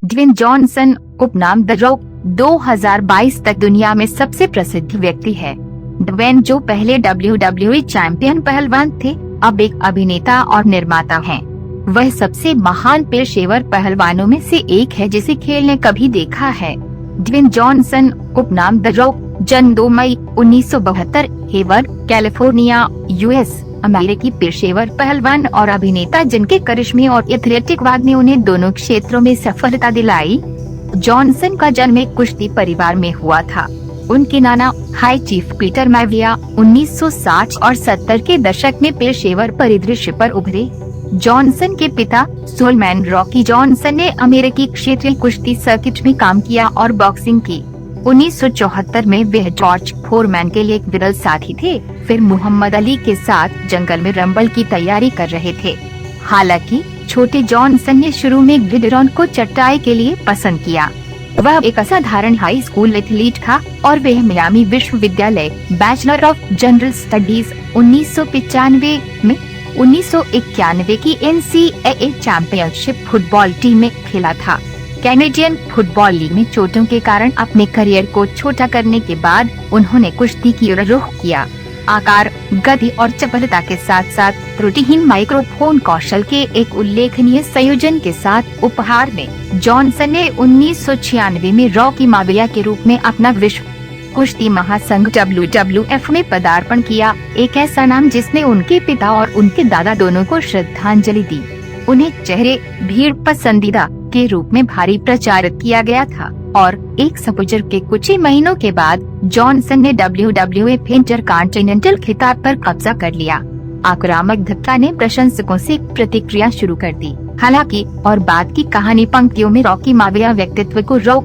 Dwayne Johnson, उपनाम the rock, 2022 तक दुनिया में सबसे प्रसिद्ध व्यक्ति है। ड्वेन, जो पहले WWE चैंपियन पहलवान थे, अब एक अभिनेता और निर्माता हैं। वह सबसे महान पेशेवर पहलवानों में से एक है जिसे खेल ने कभी देखा है। ड्वेन जॉनसन, उपनाम द रॉक, जन्म 2 मई 1972, हेवर्ड, कैलिफोर्निया, यूएस, अमेरिकी पेशेवर पहलवान और अभिनेता जिनके करिश्मे और एथलेटिकवाद ने उन्हें दोनों क्षेत्रों में सफलता दिलाई। जॉनसन का जन्म एक कुश्ती परिवार में हुआ था। उनके नाना हाई चीफ पीटर मैविया 1960 और 70 के दशक में पेशेवर परिदृश्य पर उभरे। जॉनसन के पिता सोलमैन रॉकी जॉनसन ने अमेरिकी क्षेत्रीय कुश्ती सर्किट में काम किया और बॉक्सिंग की। 1974 में वे जॉर्ज फोरमैन के लिए एक विरल साथी थे। फिर मोहम्मद अली के साथ जंगल में रंबल की तैयारी कर रहे थे। हालांकि छोटे जॉनसन ने शुरू में ग्रिडिरॉन को चटाई के लिए पसंद किया। वह एक असाधारण हाई स्कूल एथलीट था और वह मियामी विश्वविद्यालय बैचलर ऑफ जनरल स्टडीज 1995 में 1991 की NCAA चैंपियनशिप फुटबॉल टीम में खेला था। कैनेडियन फुटबॉल लीग में चोटों के कारण अपने करियर को छोटा करने के बाद उन्होंने कुश्ती की ओर रुख किया। आकार, गति और चपलता के साथ साथ त्रुटिहीन माइक्रोफोन कौशल के एक उल्लेखनीय संयोजन के साथ उपहार में जॉनसन ने 1996 में रॉकी माविया के रूप में अपना विश्व कुश्ती महासंघ WWF में पदार्पण किया, एक ऐसा नाम जिसने उनके पिता और उनके दादा दोनों को श्रद्धांजलि दी। उन्हें चेहरे भीड़ पसंदीदा के रूप में भारी प्रचारित किया गया था और एक सपुजर के कुछ ही महीनों के बाद जॉनसन ने WWF इंटरकॉन्टिनेंटल खिताब पर कब्जा कर लिया। आक्रामक धक्का ने प्रशंसकों से प्रतिक्रिया शुरू कर दी। हालांकि और बाद की कहानी पंक्तियों में रॉकी माविया व्यक्तित्व को रॉक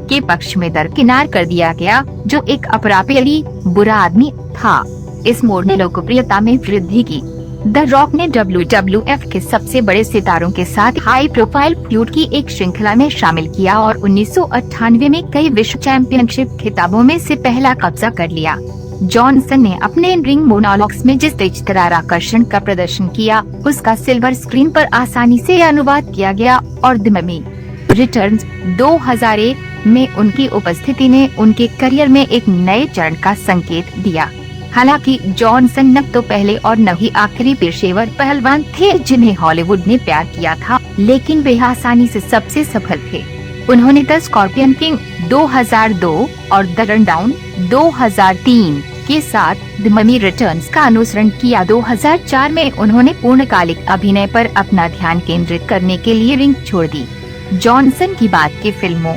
के पक्ष में दरकिनार कर दिया गया, जो एक अपरापीय बुरा आदमी था। इस मोड़ ने लोकप्रियता में वृद्धि की। द रॉक ने WWF के सबसे बड़े सितारों के साथ हाई प्रोफाइल फ्यूड की एक श्रृंखला में शामिल किया और 1998 में कई विश्व चैंपियनशिप खिताबों में से पहला कब्जा कर लिया। जॉनसन ने अपने रिंग मोनोलॉग्स में जिस तेजतर्रार आकर्षण का प्रदर्शन किया, उसका सिल्वर स्क्रीन पर आसानी से अनुवाद किया गया और द ममी रिटर्न्स 2001 में उनकी उपस्थिति ने उनके करियर में एक नए चरण का संकेत दिया। हालांकि जॉनसन न तो पहले और न ही आखिरी पेशेवर पहलवान थे जिन्हें हॉलीवुड ने प्यार किया था, लेकिन वे आसानी से सबसे सफल थे। उन्होंने द स्कॉर्पियन किंग 2002 और द रनडाउन 2003 के साथ द ममी रिटर्न्स का अनुसरण किया। 2004 में उन्होंने पूर्णकालिक अभिनय पर अपना ध्यान केंद्रित करने के लिए रिंग छोड़ दी। जॉनसन की बात की फिल्मों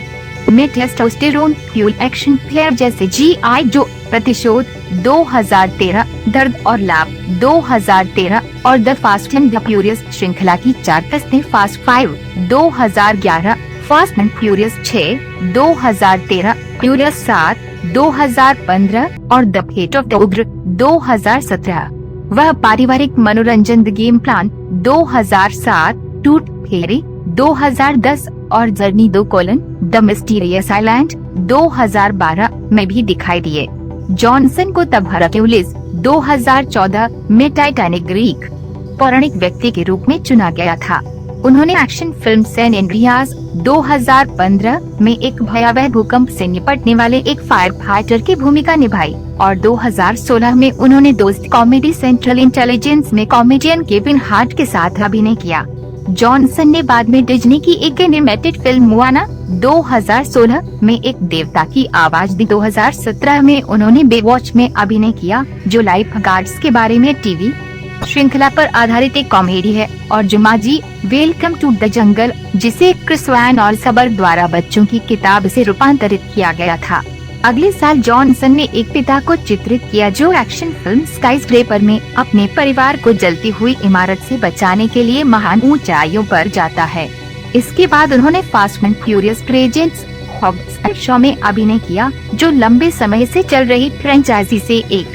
में टेस्टोस्टेरोन फ्यूल एक्शन प्लेयर जैसे GI जो, प्रतिशोध 2013, दर्द और लाभ 2013 और the fast and the furious श्रृंखला की 4 किस्में fast 5 2011, fast and furious 6 2013, furious 7 2015 और द फेट ऑफ द उग्र 2017। वह पारिवारिक मनोरंजन द गेम प्लान 2007, टूट फेरी 2010 और जर्नी द मिस्टीरियस आइलैंड 2012 में भी दिखाई दिए। जॉनसन को तब हरक्यूलिस 2014 में टाइटैनिक ग्रीक पौराणिक व्यक्ति के रूप में चुना गया था। उन्होंने एक्शन फिल्म सैन एंड्रियास 2015 में एक भयावह भूकंप से निपटने वाले एक फायर फाइटर की भूमिका निभाई और 2016 में उन्होंने दोस्त कॉमेडी सेंट्रल इंटेलिजेंस में कॉमेडियन केविन हार्ट के साथ अभिनय किया। जॉनसन ने बाद में डिज्नी की एक एनिमेटेड फिल्म मोआना 2016 में एक देवता की आवाज दी। 2017 में उन्होंने बेवॉच में अभिनय किया, जो लाइफ गार्ड्स के बारे में टीवी श्रृंखला पर आधारित एक कॉमेडी है, और Jumanji welcome to the jungle, जिसे क्रिस वैन और सबर द्वारा बच्चों की किताब से रूपांतरित किया गया था। अगले साल जॉनसन ने एक पिता को चित्रित किया जो एक्शन फिल्म स्काईस्क्रेपर में अपने परिवार को जलती हुई इमारत से बचाने के लिए महान ऊंचाइयों पर जाता है। इसके बाद उन्होंने fast and furious presents Hobbs Shaw में अभिनय किया, जो लंबे समय से चल रही फ्रेंचाइजी से एक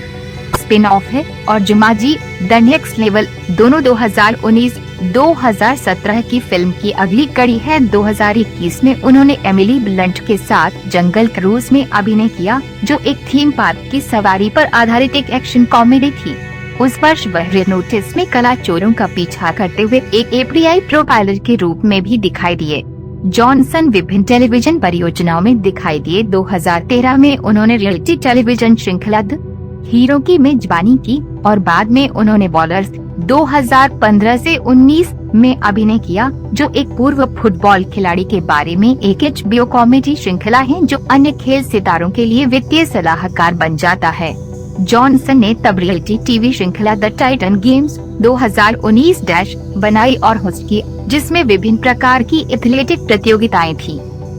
स्पिन ऑफ है, और जुमांजी द नेक्स्ट लेवल दोनों 2019-2017 की फिल्म की अगली कड़ी है। 2021 में उन्होंने एमिली ब्लंट के साथ जंगल क्रूज में अभिनय किया, जो एक थीम पार्क की सवारी पर आधारित एक एक्शन कॉमेडी थी। उस वर्ष वह रेड नोटिस में कला चोरों का पीछा करते हुए एक FBI प्रोफाइलर के रूप में भी दिखाई दिए। जॉनसन विभिन्न टेलीविजन परियोजनाओं में दिखाई दिए। 2013 में उन्होंने रियलिटी टेलीविजन श्रृंखला द हीरो की मेजबानी की और बाद में उन्होंने बॉलर्स 2015 से 19 में अभिनय किया, जो एक पूर्व फुटबॉल खिलाड़ी के बारे में एक HBO कॉमेडी श्रृंखला है जो अन्य खेल सितारों के लिए वित्तीय सलाहकार बन जाता है। जॉनसन ने तब रियलिटी टीवी श्रृंखला द टाइटन गेम्स 2019 बनाई और होस्ट की, जिसमें विभिन्न प्रकार की एथलेटिक प्रतियोगिताएं थी।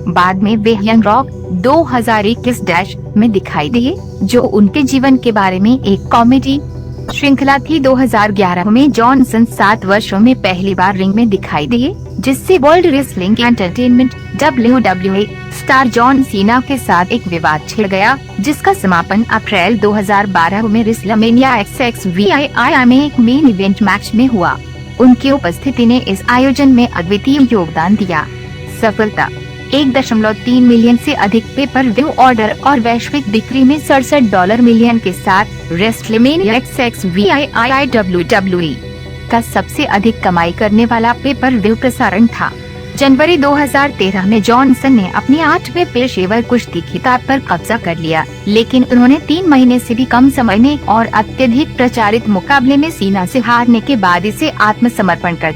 बाद में वे यंग रॉक 2021 में दिखाई दिए, जो उनके जीवन के बारे में एक कॉमेडी श्रृंखला थी। 2011 में जॉनसन 7 वर्षों में पहली बार रिंग में दिखाई दिए, जिससे world wrestling entertainment WWE star John Cena के साथ एक विवाद छिड़ गया, जिसका समापन अप्रैल 2012 में रेसलमेनिया XXVII में एक मेन इवेंट मैच में हुआ। उनकी उपस्थिति ने इस आयोजन में अद्वितीय योगदान दिया। सफलता 1.3 मिलियन से अधिक पेपर व्यू ऑर्डर और वैश्विक बिक्री में $67 मिलियन के साथ रेसलमेनिया XXVII WWE का सबसे अधिक कमाई करने वाला पेपर व्यू प्रसारण था। जनवरी 2013 में जॉनसन ने अपनी 8वें पेशेवर कुश्ती खिताब पर कब्जा कर लिया, लेकिन उन्होंने 3 महीने से भी कम समय में और अत्यधिक प्रचारित मुकाबले में सीना से हारने के बाद इसे आत्मसमर्पण कर दिया।